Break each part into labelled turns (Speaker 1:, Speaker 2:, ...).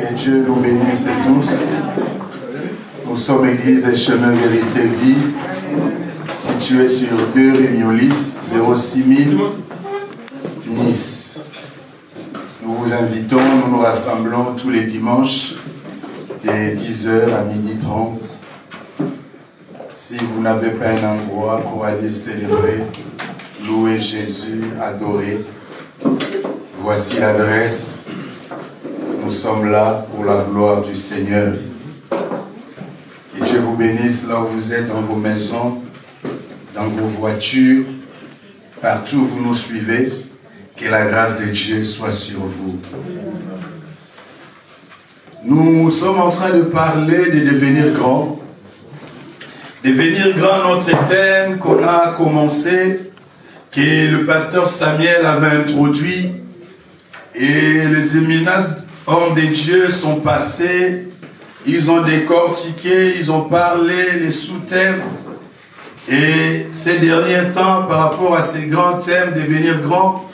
Speaker 1: Que Dieu nous bénisse tous. Nous sommes Église et Chemin Vérité Vie, située sur 2 rue Miolis, 06000, Nice. Nous vous invitons, nous nous rassemblons tous les dimanches, de 10h à 12h30. Si vous n'avez pas un endroit pour aller célébrer, louer Jésus, adorer, voici l'adresse. Nous sommes là pour la gloire du Seigneur. Et Dieu vous bénisse là où vous êtes, dans vos maisons, dans vos voitures, partout où vous nous suivez. Que la grâce de Dieu soit sur vous. Nous sommes en train de parler de devenir grand. Devenir grand, notre thème qu'on a commencé, que le pasteur Samuel avait introduit, et les éminents hommes de Dieu sont passés, ils ont décortiqué, ils ont parlé les sous-thèmes. Et ces derniers temps, par rapport à ces grands thèmes, devenir grand,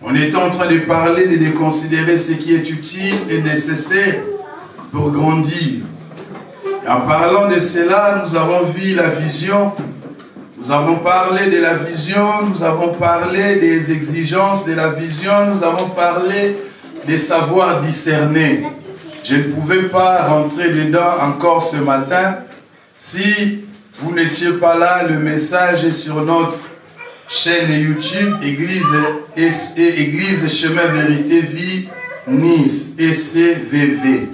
Speaker 1: on est en train de parler, de considérer ce qui est utile et nécessaire pour grandir. Et en parlant de cela, nous avons vu la vision, nous avons parlé de la vision, nous avons parlé des exigences de la vision, nous avons parlé des savoirs discernés. Je ne pouvais pas rentrer dedans encore ce matin. Si vous n'étiez pas là, le message est sur notre chaîne YouTube, Église Chemin Vérité Vie, Nice, ECVV.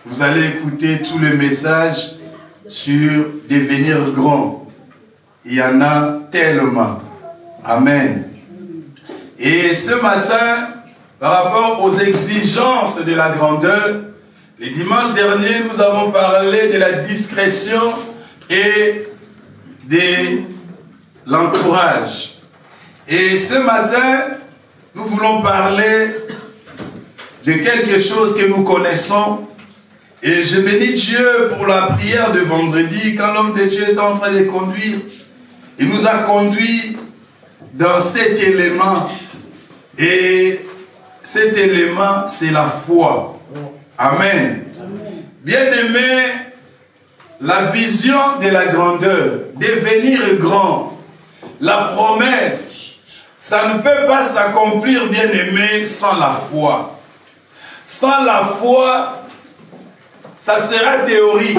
Speaker 1: Vous allez écouter tout le message sur devenir grand. Il y en a tellement. Amen. Et ce matin, par rapport aux exigences de la grandeur, les dimanches derniers, nous avons parlé de la discrétion et de l'entourage. Et ce matin, nous voulons parler de quelque chose que nous connaissons. Et je bénis Dieu pour la prière de vendredi, quand l'homme de Dieu est en train de conduire. Il nous a conduits dans cet élément. Et cet élément, c'est la foi. Amen. Bien-aimé, la vision de la grandeur, devenir grand, la promesse, ça ne peut pas s'accomplir, bien-aimé, sans la foi. Sans la foi, ça sera théorique.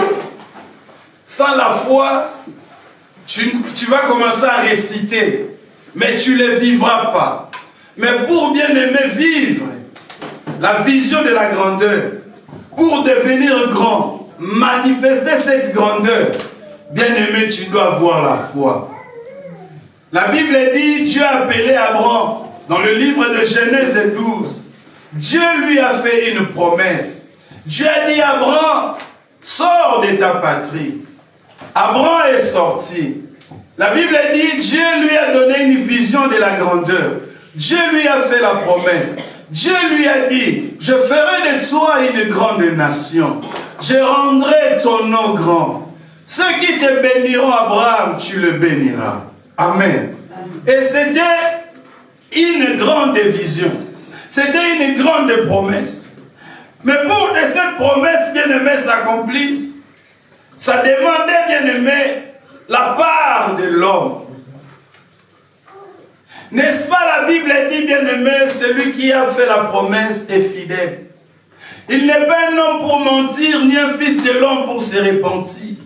Speaker 1: Sans la foi, tu vas commencer à réciter, mais tu ne le vivras pas. Mais pour bien-aimé vivre la vision de la grandeur, pour devenir grand, manifester cette grandeur, bien-aimé, tu dois avoir la foi. La Bible dit, Dieu a appelé Abraham, dans le livre de Genèse 12. Dieu lui a fait une promesse. Dieu a dit, Abraham, sors de ta patrie. Abraham est sorti. La Bible dit, Dieu lui a donné une vision de la grandeur. Dieu lui a fait la promesse. Dieu lui a dit, je ferai de toi une grande nation. Je rendrai ton nom grand. Ceux qui te béniront, Abraham, tu le béniras. Amen. Et c'était une grande vision. C'était une grande promesse. Mais pour que cette promesse, bien-aimé, s'accomplisse, ça demandait, bien-aimé, la part de l'homme. N'est-ce pas, la Bible dit, bien-aimé, celui qui a fait la promesse est fidèle. Il n'est pas un homme pour mentir, ni un fils de l'homme pour se repentir.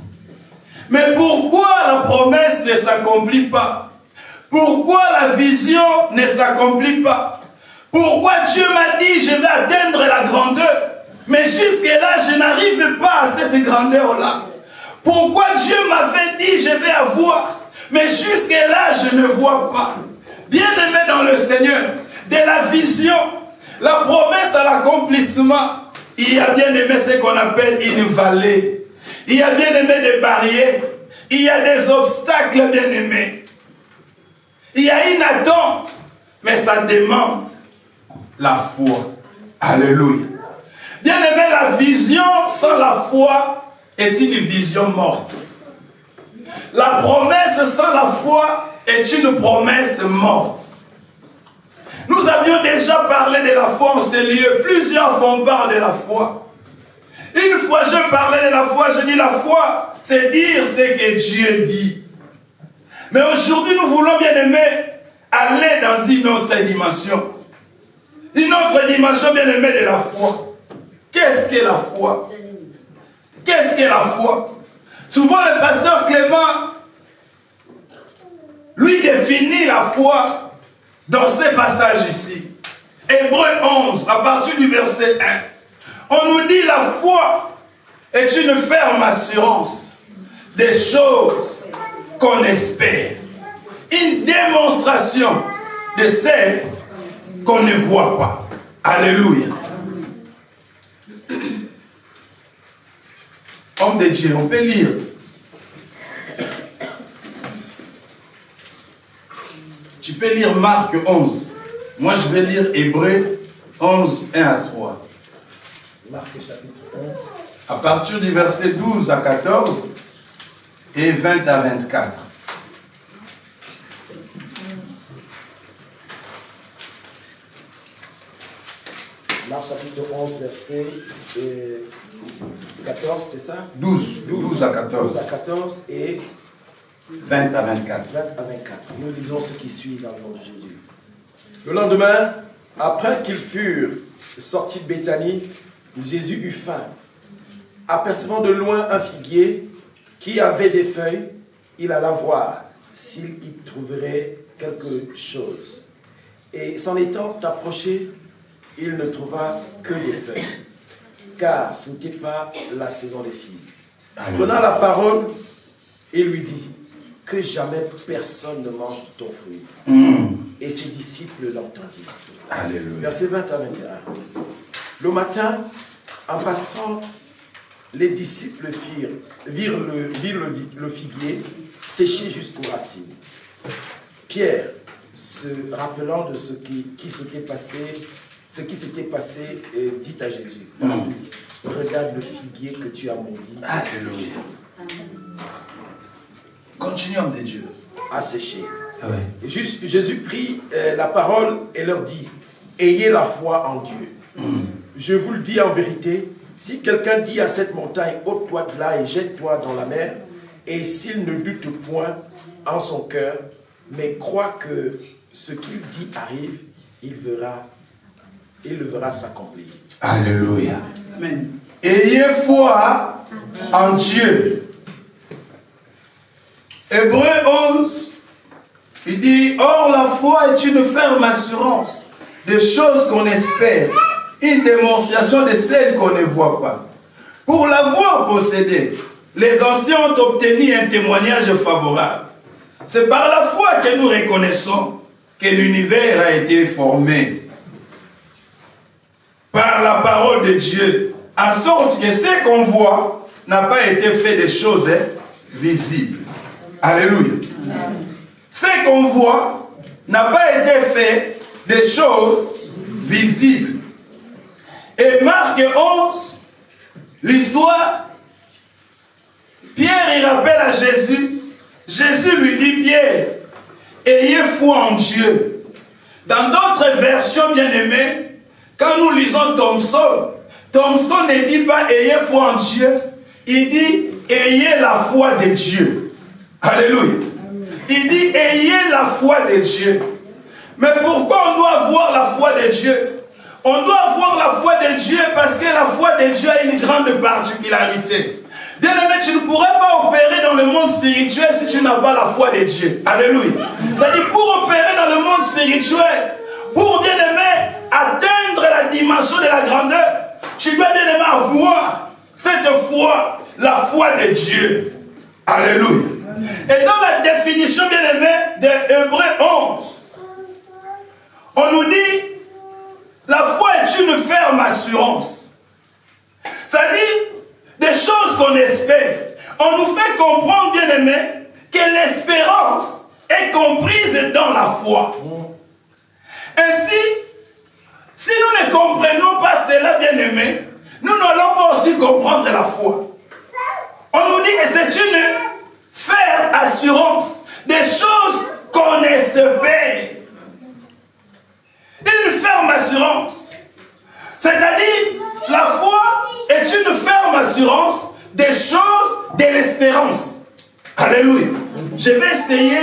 Speaker 1: Mais pourquoi la promesse ne s'accomplit pas? Pourquoi la vision ne s'accomplit pas? Pourquoi Dieu m'a dit, je vais atteindre la grandeur, mais jusque-là, je n'arrive pas à cette grandeur-là? Pourquoi Dieu m'avait dit, je vais avoir, mais jusque-là, je ne vois pas? Bien-aimé dans le Seigneur, de la vision, la promesse à l'accomplissement, il y a bien-aimé ce qu'on appelle une vallée. Il y a bien-aimé des barrières. Il y a des obstacles, bien-aimés. Il y a une attente, mais ça demande la foi. Alléluia. Bien-aimé, la vision sans la foi est une vision morte. La promesse sans la foi est une promesse morte. Nous avions déjà parlé de la foi en ces lieux. Plusieurs font part de la foi. fois je parlais de la foi, je dis la foi, c'est dire ce que Dieu dit. Mais aujourd'hui, nous voulons bien aimer aller dans une autre dimension. Une autre dimension bien aimée de la foi. Qu'est-ce que la foi? Qu'est-ce que la foi? Souvent le pasteur Clément lui définit la foi dans ces passages ici. Hébreux 11, à partir du verset 1. On nous dit la foi est une ferme assurance des choses qu'on espère. Une démonstration de celles qu'on ne voit pas. Alléluia. Homme de Dieu, on peut lire. Tu peux lire Marc 11. Moi, je vais lire Hébreux 11, 1 à 3.
Speaker 2: Marc chapitre 11.
Speaker 1: À partir du verset 12 à 14 et 20 à 24.
Speaker 2: Marc chapitre 11, verset 14, c'est ça?
Speaker 1: 12 à 14.
Speaker 2: 12 à 14 et
Speaker 1: 20 à 24.
Speaker 2: 20 à 24. Nous lisons ce qui suit dans le nom de Jésus. Le lendemain, après qu'ils furent sortis de Béthanie, Jésus eut faim. Apercevant de loin un figuier qui avait des feuilles, il alla voir s'il y trouverait quelque chose. Et s'en étant approché, il ne trouva que des feuilles, car ce n'était pas la saison des figues. Prenant la parole, il lui dit, que jamais personne ne mange de ton fruit. Et ses disciples l'entendirent.
Speaker 1: Alléluia.
Speaker 2: Verset 20 à 21. Le matin, en passant, les disciples virent le figuier séché jusqu'aux racines. Pierre, se rappelant de ce qui s'était passé, dit à Jésus, regarde le figuier que tu as maudit.
Speaker 1: Alléluia. Continuons de Dieu.
Speaker 2: Asséché.
Speaker 1: Ah ouais.
Speaker 2: Jésus prit la parole et leur dit, ayez la foi en Dieu. Je vous le dis en vérité, si quelqu'un dit à cette montagne, ôte-toi de là et jette-toi dans la mer, et s'il ne doute point en son cœur, mais croit que ce qu'il dit arrive, il le verra s'accomplir.
Speaker 1: Alléluia. Amen. Ayez foi en Dieu. Hébreux 11, il dit, or la foi est une ferme assurance des choses qu'on espère, une démonstration de celles qu'on ne voit pas. Pour l'avoir possédée, les anciens ont obtenu un témoignage favorable. C'est par la foi que nous reconnaissons que l'univers a été formé par la parole de Dieu, en sorte que ce qu'on voit n'a pas été fait des choses visibles. Alléluia. Ce qu'on voit n'a pas été fait des choses visibles. Et Marc 11, l'histoire, Pierre il rappelle à Jésus, Jésus lui dit, Pierre, ayez foi en Dieu. Dans d'autres versions bien-aimées, quand nous lisons Thomson ne dit pas ayez foi en Dieu, il dit ayez la foi de Dieu. Alléluia. Il dit ayez la foi de Dieu. Mais pourquoi on doit avoir la foi de Dieu? On doit avoir la foi de Dieu parce que la foi de Dieu a une grande particularité. Bien-aimé, tu ne pourrais pas opérer dans le monde spirituel si tu n'as pas la foi de Dieu. Alléluia. C'est-à-dire pour opérer dans le monde spirituel, pour bien-aimé atteindre la dimension de la grandeur, tu dois bien-aimé avoir cette foi, la foi de Dieu. Alléluia. Et dans la définition bien-aimée de Hébreux 11, on nous dit la foi est une ferme assurance. C'est-à-dire des choses qu'on espère. On nous fait comprendre, bien-aimé, que l'espérance est comprise dans la foi. Ainsi, si nous ne comprenons pas cela, bien-aimé, nous n'allons pas aussi comprendre la foi. On nous dit que c'est une ferme assurance des choses qu'on espère. Une ferme assurance. C'est-à-dire, la foi est une ferme assurance Alléluia. Je vais essayer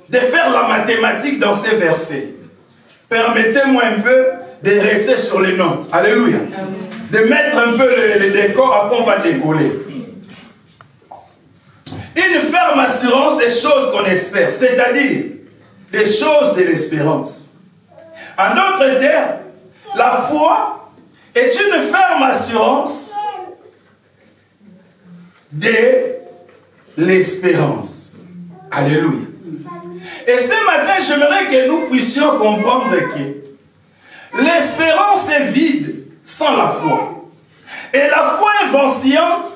Speaker 1: de faire la mathématique dans ces versets. Permettez-moi un peu de rester sur les notes. Alléluia. De mettre un peu le décor, après on va décoller. Une ferme assurance des choses qu'on espère, c'est-à-dire des choses de l'espérance. En d'autres termes, la foi est une ferme assurance de l'espérance. Alléluia. Et ce matin, j'aimerais que nous puissions comprendre que l'espérance est vide sans la foi. Et la foi est vacillante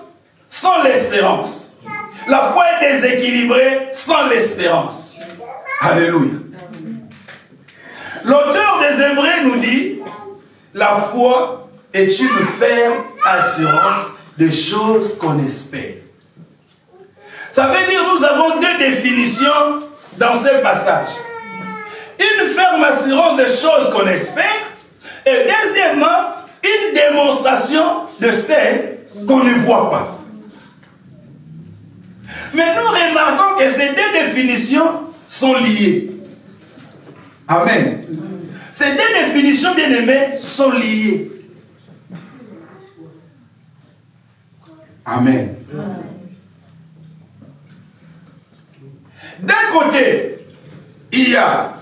Speaker 1: sans l'espérance. La foi est déséquilibrée sans l'espérance. Alléluia. L'auteur des Hébreux nous dit, la foi est une ferme assurance des choses qu'on espère. Ça veut dire nous avons deux définitions dans ce passage. Une ferme assurance des choses qu'on espère et deuxièmement, une démonstration de celles qu'on ne voit pas. Mais nous remarquons que ces deux définitions sont liées. Amen. Ces deux définitions, bien aimées, sont liées. Amen. D'un côté, il y a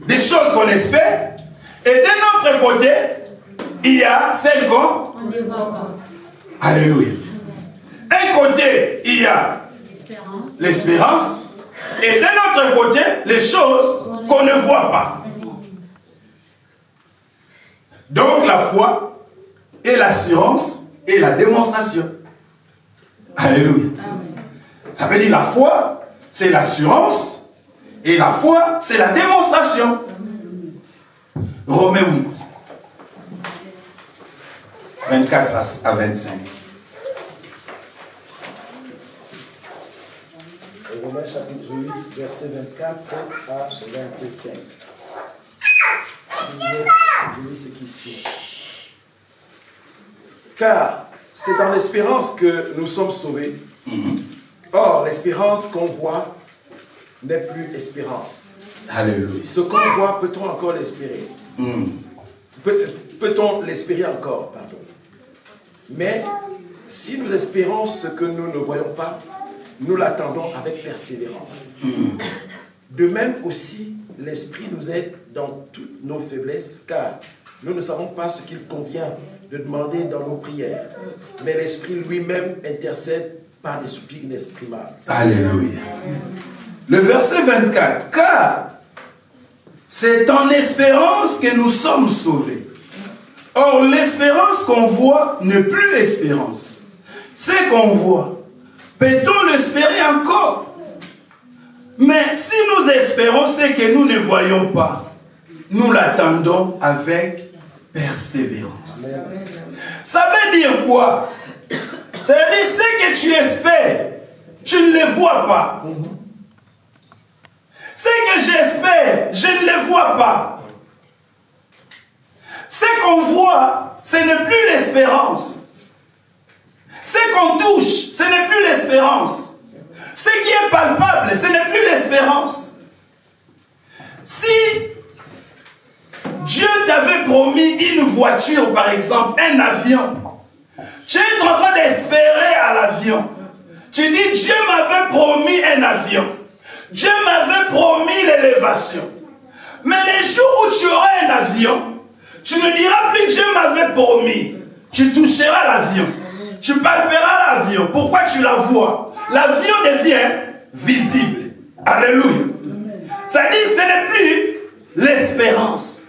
Speaker 1: des choses qu'on espère, et d'un autre côté, il y a celles qu'on ne voit pas. Alléluia. D'un côté, il y a l'espérance, et d'un autre côté, les choses qu'on ne voit pas. Donc la foi et l'assurance et la démonstration. Alléluia. Ça veut dire la foi, c'est l'assurance, et la foi, c'est la démonstration. Romains 8, 24 à 25.
Speaker 2: Romains chapitre 8, verset 24 à 25. Je lis ce qui suit. Car c'est dans l'espérance que nous sommes sauvés. Or, l'espérance qu'on voit n'est plus espérance.
Speaker 1: Alléluia.
Speaker 2: Ce qu'on voit, peut-on encore l'espérer? Peut-on l'espérer encore, pardon. Mais si nous espérons ce que nous ne voyons pas, nous l'attendons avec persévérance. De même aussi, l'Esprit nous aide dans toutes nos faiblesses, car nous ne savons pas ce qu'il convient de demander dans nos prières. Mais l'Esprit lui-même intercède par des soupirs inexprimables.
Speaker 1: Alléluia. Le verset 24. Car c'est en espérance que nous sommes sauvés. Or, l'espérance qu'on voit n'est plus espérance. Ce qu'on voit, peut-on l'espérer encore? Mais si nous espérons ce que nous ne voyons pas, nous l'attendons avec persévérance. Ça veut dire quoi? Ça veut dire ce que tu espères, tu ne le vois pas. Ce que j'espère, je ne le vois pas. Ce qu'on voit, ce n'est plus l'espérance. Ce qu'on touche, ce n'est plus l'espérance. Ce qui est palpable, ce n'est plus l'espérance. Si Dieu t'avait promis une voiture, par exemple, un avion, tu es en train d'espérer à l'avion. Tu dis, Dieu m'avait promis un avion. Dieu m'avait promis l'élévation. Mais les jours où tu auras un avion, tu ne diras plus Dieu m'avait promis. Tu toucheras l'avion. Tu palperas l'avion. Pourquoi tu la vois? L'avion devient visible. Alléluia. Ça dit, ce n'est plus l'espérance.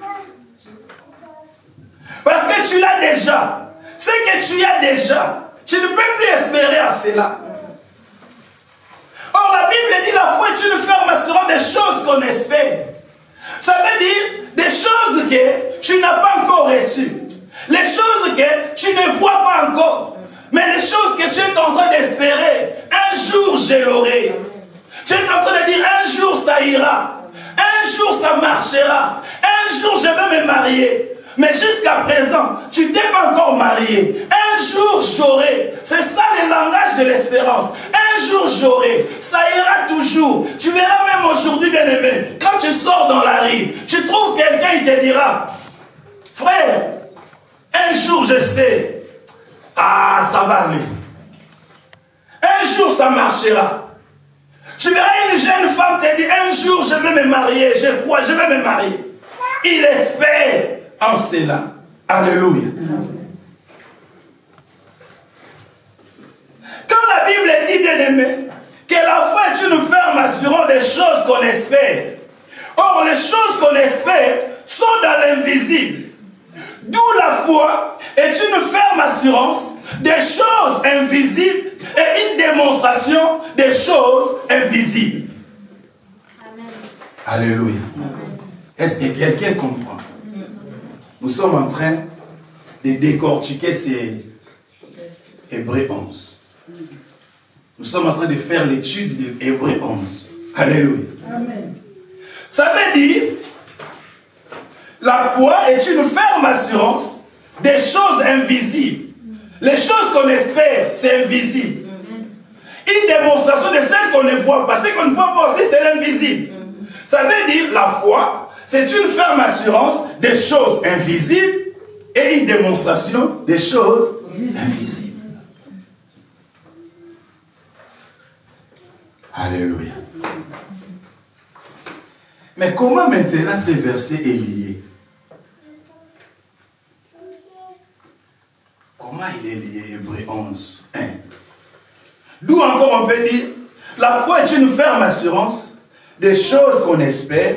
Speaker 1: Parce que tu l'as déjà. Ce que tu as déjà, tu ne peux plus espérer à cela. Or, la Bible dit la foi est une ferme assurance des choses qu'on espère. Ça veut dire des choses que tu n'as pas encore reçues. Les choses que tu ne vois pas encore. Mais les choses que tu es en train d'espérer, un jour je l'aurai. Tu es en train de dire un jour ça ira. Un jour ça marchera. Un jour je vais me marier. Mais jusqu'à présent, tu ne t'es pas encore marié. Un jour j'aurai. C'est ça le langage de l'espérance. Un Un jour j'aurai, ça ira toujours. Tu verras même aujourd'hui, bien-aimé, quand tu sors dans la rue, tu trouves quelqu'un, il te dira, frère, un jour je sais, ça va aller. Un jour ça marchera. Tu verras une jeune femme te dire, un jour je vais me marier, je crois, je vais me marier. Il espère en cela. Alléluia. Quand la Bible dit, bien-aimé, que la foi est une ferme assurance des choses qu'on espère. Or, les choses qu'on espère sont dans l'invisible. D'où la foi est une ferme assurance des choses invisibles et une démonstration des choses invisibles. Amen. Alléluia. Est-ce que quelqu'un comprend? Nous sommes en train de décortiquer ces Hébreux 11. Nous sommes en train de faire l'étude de Hébreux 11. Alléluia. Amen. Ça veut dire, la foi est une ferme assurance des choses invisibles. Les choses qu'on espère, c'est invisible. Une démonstration de celles qu'on ne voit pas. Ce qu'on ne voit pas aussi, c'est l'invisible. Ça veut dire, la foi, c'est une ferme assurance des choses invisibles et une démonstration des choses invisibles. Alléluia. Mais comment maintenant ce verset est lié? Comment il est lié, Hébreux 11, 1? D'où encore on peut dire, la foi est une ferme assurance des choses qu'on espère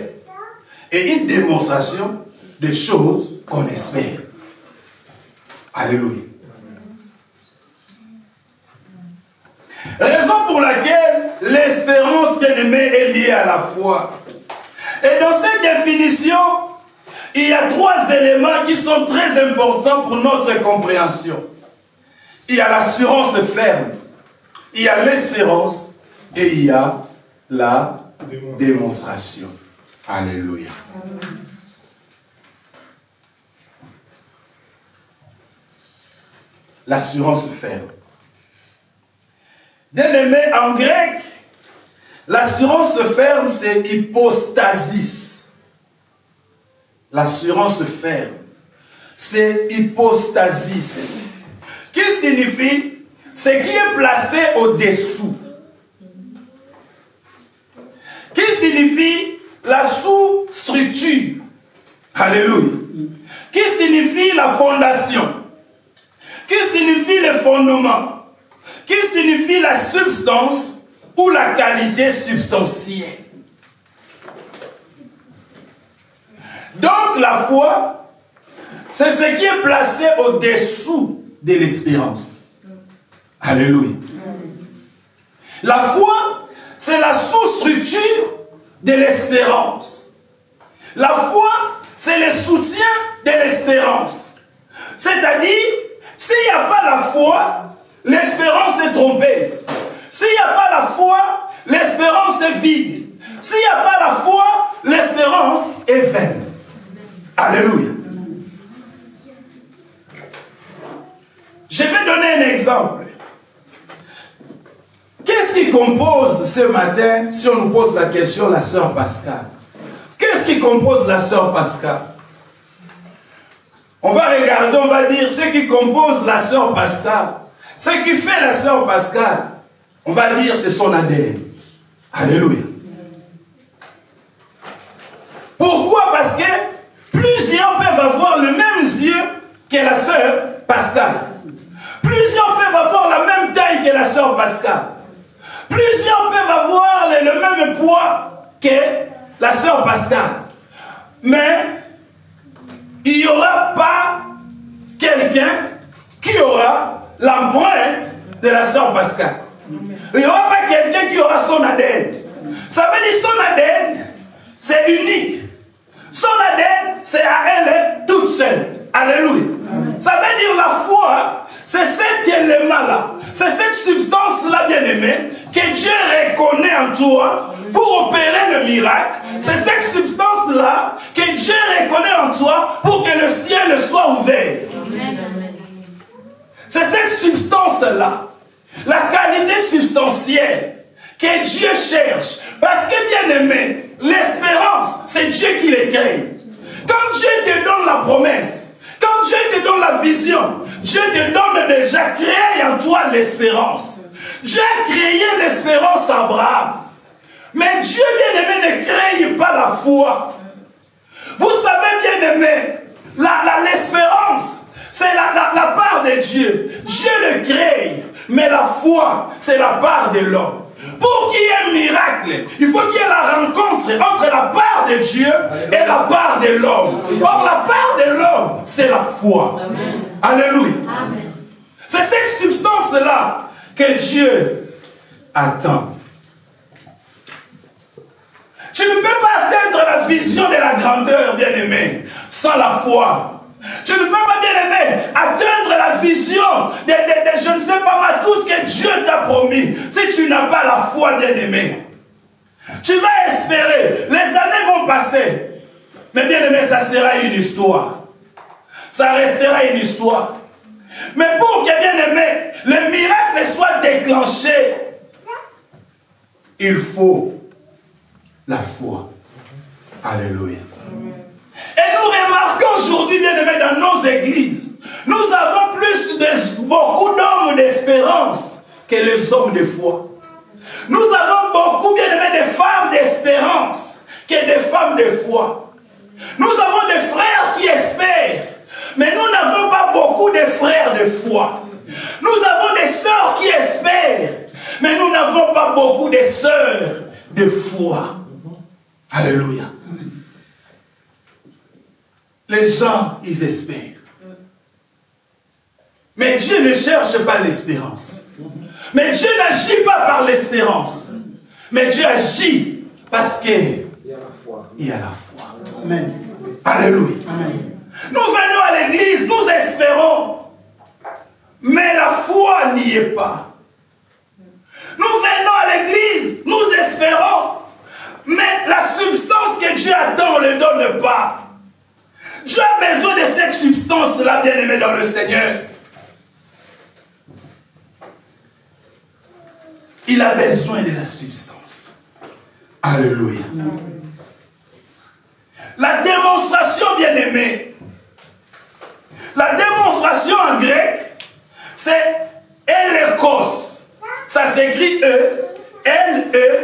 Speaker 1: et une démonstration des choses qu'on espère. Alléluia. Raison pour laquelle l'espérance, bien-aimée, est liée à la foi. Et dans cette définition, il y a 3 éléments qui sont très importants pour notre compréhension. Il y a l'assurance ferme, il y a l'espérance et il y a la démonstration. Alléluia. L'assurance ferme. Bien-aimé, en grec, l'assurance ferme, c'est hypostasis. L'assurance ferme, c'est hypostasis. Qui signifie ce qui est placé au-dessous. Qui signifie la sous-structure. Alléluia. Qui signifie la fondation. Qui signifie le fondement. Qui signifie la substance ou la qualité substantielle. Donc la foi, c'est ce qui est placé au-dessous de l'espérance. Alléluia. La foi, c'est la sous-structure de l'espérance. La foi, c'est le soutien de l'espérance. C'est-à-dire, s'il n'y a pas la foi, l'espérance est trompeuse. S'il n'y a pas la foi, l'espérance est vide. S'il n'y a pas la foi, l'espérance est vaine. Alléluia. Je vais donner un exemple. Qu'est-ce qui compose ce matin, si on nous pose la question, la sœur Pascal? Qu'est-ce qui compose la sœur Pascal? On va regarder, on va dire ce qui compose la sœur Pascal. Ce qui fait la sœur Pascal, on va dire c'est son ADN. Alléluia. Pourquoi? Parce que plusieurs peuvent avoir le même yeux que la sœur Pascal. Plusieurs peuvent avoir la même taille que la sœur Pascal. Plusieurs peuvent avoir le même poids que la sœur Pascal. Mais il n'y aura pas quelqu'un qui aura l'empreinte de la sœur Pascal. Il n'y aura pas quelqu'un qui aura son ADN. Ça veut dire son ADN, c'est unique. Son ADN, c'est à elle toute seule. Alléluia. Ça veut dire la foi, c'est cet élément-là, c'est cette substance-là, bien-aimée, que Dieu reconnaît en toi pour opérer le miracle. C'est cette substance-là que Dieu reconnaît en toi pour que le ciel soit ouvert. C'est cette substance-là. la qualité substantielle que Dieu cherche. Parce que, bien aimé, l'espérance, c'est Dieu qui les crée. Quand Dieu te donne la promesse, quand Dieu te donne la vision, Dieu te donne déjà créé en toi l'espérance. Dieu a créé l'espérance à Abraham. Mais Dieu, bien aimé, ne crée pas la foi. Vous savez, bien aimé, l'espérance, c'est la part de Dieu. Dieu le crée, mais la foi, c'est la part de l'homme. Pour qu'il y ait un miracle, il faut qu'il y ait la rencontre entre la part de Dieu et la part de l'homme. Or, la part de l'homme, c'est la foi. Amen. Alléluia. Amen. C'est cette substance-là que Dieu attend. Tu ne peux pas atteindre la vision de la grandeur, bien-aimé, sans la foi. Tu ne peux pas, bien-aimé, atteindre la vision de je ne sais pas moi, tout ce que Dieu t'a promis. Si tu n'as pas la foi, bien-aimé, tu vas espérer. Les années vont passer. Mais bien-aimé, ça sera une histoire. Ça restera une histoire. Mais pour que, bien-aimé, le miracle soit déclenché, il faut la foi. Alléluia. Et nous remarquons aujourd'hui, bien-aimés, dans nos églises, nous avons beaucoup d'hommes d'espérance que les hommes de foi. Nous avons beaucoup, bien-aimés, de femmes d'espérance que des femmes de foi. Nous avons des frères qui espèrent, mais nous n'avons pas beaucoup de frères de foi. Nous avons des sœurs qui espèrent, mais nous n'avons pas beaucoup de sœurs de foi. Alléluia. Les gens, ils espèrent. Mais Dieu ne cherche pas l'espérance. Mais Dieu n'agit pas par l'espérance. Mais Dieu agit parce qu'il y a la foi. Il y a la foi. Amen. Alléluia. Amen. Nous venons à l'église, nous espérons. Mais la foi n'y est pas. Nous venons à l'église, nous espérons. Mais la substance que Dieu attend, on ne le donne pas. Dieu a besoin de cette substance-là, bien-aimé dans le Seigneur. Il a besoin de la substance. Alléluia. La démonstration, bien-aimé. La démonstration en grec, c'est elekos. Ça s'écrit L-E-G-C-H-O-S.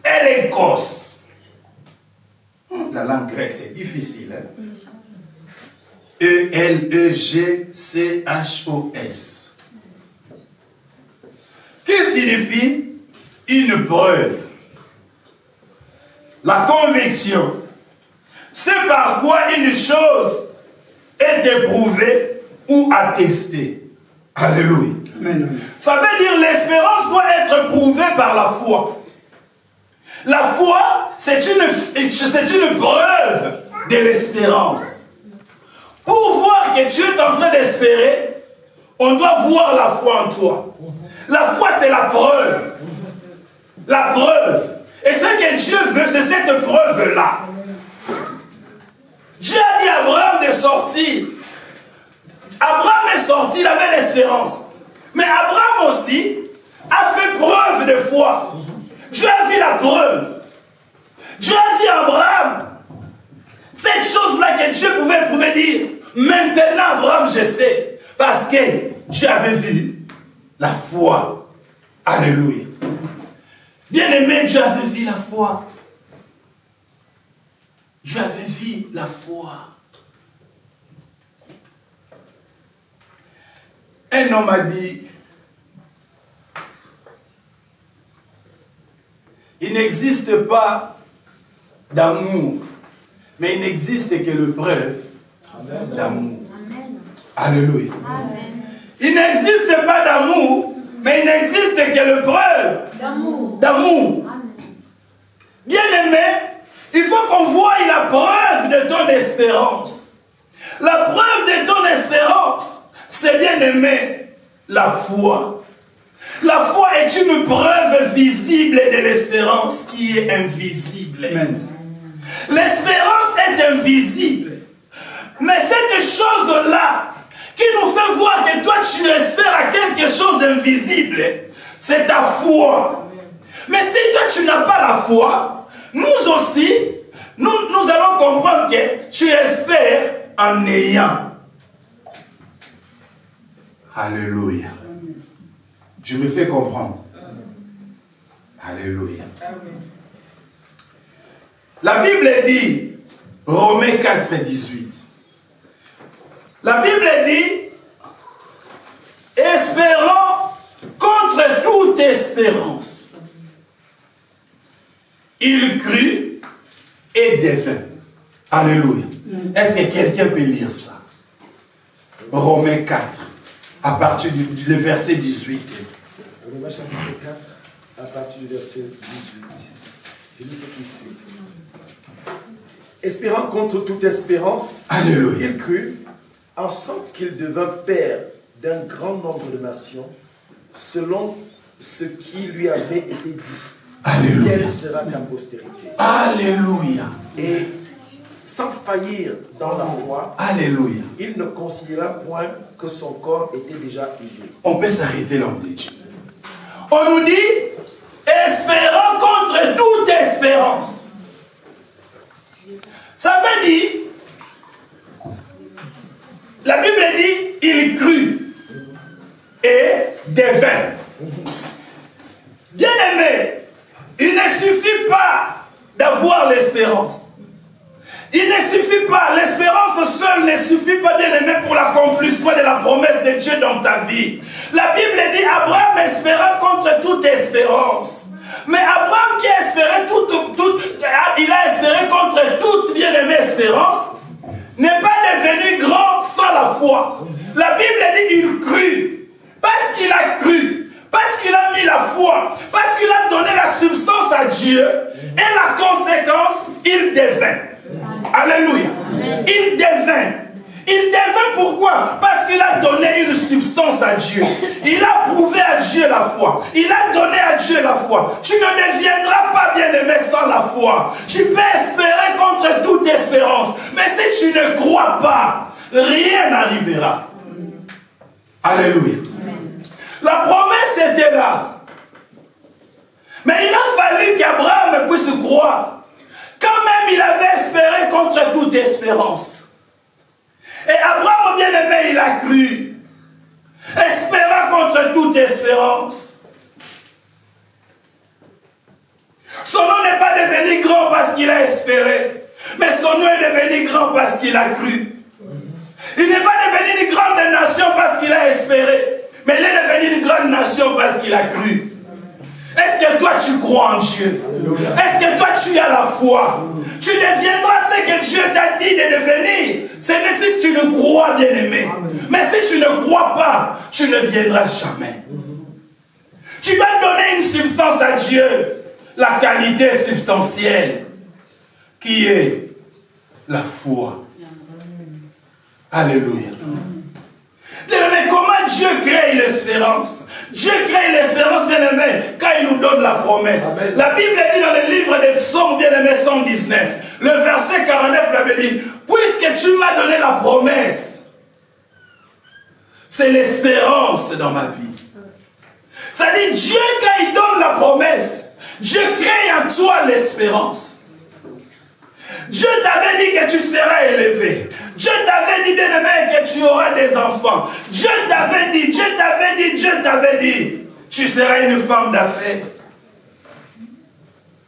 Speaker 1: Elekos. La langue grecque, c'est difficile. Hein? E-L-E-G-C-H-O-S. Qui signifie une preuve. La conviction. C'est par quoi une chose est éprouvée ou attestée. Alléluia. Amen. Ça veut dire l'espérance doit être prouvée par la foi. La foi, c'est une preuve de l'espérance. Pour voir que Dieu est en train d'espérer, on doit voir la foi en toi. La foi, c'est la preuve. La preuve. Et ce que Dieu veut, c'est cette preuve-là. Dieu a dit à Abraham de sortir. Abraham est sorti, il avait l'espérance. Mais Abraham aussi a fait preuve de foi. Dieu a vu la preuve. Dieu a dit à Abraham, cette chose-là que Dieu pouvait dire, maintenant Abraham, je sais, parce que Dieu avait vu la foi. Alléluia. Bien-aimé, Dieu avait vu la foi. Dieu avait vu la foi. Un homme a dit, il n'existe pas d'amour, mais il n'existe que le preuve d'amour. Alléluia. Amen. Il n'existe pas d'amour, mais il n'existe que le preuve d'amour. Bien-aimé, il faut qu'on voie la preuve de ton espérance. La preuve de ton espérance, c'est, bien-aimé, la foi. La foi est une preuve visible de l'espérance qui est invisible. L'espérance est invisible. Mais cette chose-là, qui nous fait voir que toi tu espères à quelque chose d'invisible, c'est ta foi. Mais si toi tu n'as pas la foi, nous aussi, nous allons comprendre que tu espères en ayant. Alléluia. Je me fais comprendre. Alléluia. La Bible dit, Romains 4, 18. La Bible dit, espérons contre toute espérance. Il crut et devint. Alléluia. Est-ce que quelqu'un peut lire ça? Romains 4, à partir du verset 18.
Speaker 2: Romains chapitre 4, à partir du verset 18. Je lis ce qui suit. Espérant contre toute espérance,
Speaker 1: Alléluia.
Speaker 2: il crut, en sorte qu'il devint père d'un grand nombre de nations, selon ce qui lui avait été dit.
Speaker 1: Alléluia.
Speaker 2: Quelle sera ta postérité?
Speaker 1: Alléluia.
Speaker 2: Et sans faillir dans la foi,
Speaker 1: Alléluia.
Speaker 2: il ne considéra point que son corps était déjà usé.
Speaker 1: On peut s'arrêter là, on dit. On nous dit, espérons contre toute espérance. Ça veut dire, la Bible dit, il crut et devint. Bien aimé, il ne suffit pas d'avoir l'espérance. Il ne suffit pas, l'espérance seule ne suffit pas, bien aimé, pour l'accomplissement de la promesse de Dieu dans ta vie. La Bible dit, Abraham espéra contre toute espérance. Mais Abraham qui a espéré il a espéré contre toute bien-aimée espérance, n'est pas devenu grand sans la foi. La Bible dit, il crut. Parce qu'il a cru, parce qu'il a mis la foi, parce qu'il a donné la substance à Dieu, et la conséquence, il devint. Alléluia. Il devint. Il devint pourquoi? Parce qu'il a donné une substance à Dieu. Il a prouvé à Dieu la foi. Il a donné à Dieu la foi. Tu ne deviendras pas bien-aimé sans la foi. Tu peux espérer contre toute espérance. Mais si tu ne crois pas, rien n'arrivera. Alléluia. La promesse était là. Mais il a fallu qu'Abraham puisse croire. Quand même, il avait espéré contre toute espérance. Et Abraham, bien aimé, il a cru. Espérant contre toute espérance. Son nom n'est pas devenu grand parce qu'il a espéré. Mais son nom est devenu grand parce qu'il a cru. Il n'est pas devenu une grande nation parce qu'il a espéré. Mais il est devenu une grande nation parce qu'il a cru. Est-ce que toi tu crois en Dieu? Est-ce que toi tu as la foi? Tu deviendras ce que Dieu t'a dit de devenir. C'est mais si tu ne crois, bien aimé. Mais si tu ne crois pas, tu ne viendras jamais. Tu vas donner une substance à Dieu. La qualité substantielle qui est la foi. Alléluia. Mais comment Dieu crée l'espérance? Dieu crée l'espérance, bien-aimé, quand il nous donne la promesse. Amen. La Bible dit dans le livre des Psaumes, bien-aimé, 119, le verset 49, la Bible dit, puisque tu m'as donné la promesse, c'est l'espérance dans ma vie. Ça dit, Dieu, quand il donne la promesse, Dieu crée en toi l'espérance. Dieu t'avait dit que tu seras élevé. Dieu t'avait dit, bien-aimé, que tu auras des enfants. Dieu t'avait dit, Dieu t'avait dit, Dieu t'avait dit, tu seras une femme d'affaires.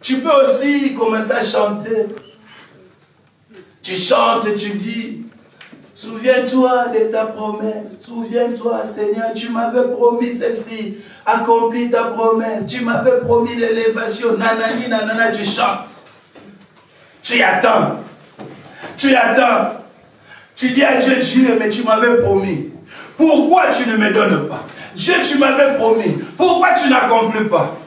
Speaker 1: Tu peux aussi commencer à chanter. Tu chantes, tu dis, souviens-toi de ta promesse. Souviens-toi, Seigneur, tu m'avais promis ceci. Accomplis ta promesse. Tu m'avais promis l'élévation. Nanani, nanana, tu chantes. Tu attends. Tu attends. Tu dis à Dieu, Dieu, mais tu m'avais promis. Pourquoi tu ne me donnes pas? Dieu, tu m'avais promis. Pourquoi tu n'accomplis pas?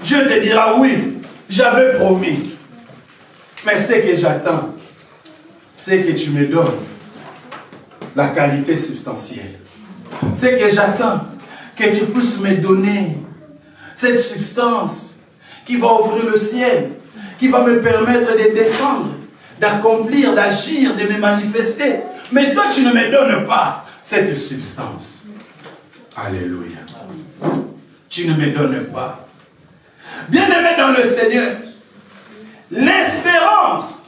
Speaker 1: Dieu te dira, oui, j'avais promis. Mais ce que j'attends, c'est que tu me donnes la qualité substantielle. Ce que j'attends, que tu puisses me donner cette substance qui va ouvrir le ciel, qui va me permettre de descendre. d'accomplir, d'agir, de me manifester. Mais toi, tu ne me donnes pas cette substance. Alléluia. Tu ne me donnes pas. Bien-aimé dans le Seigneur, l'espérance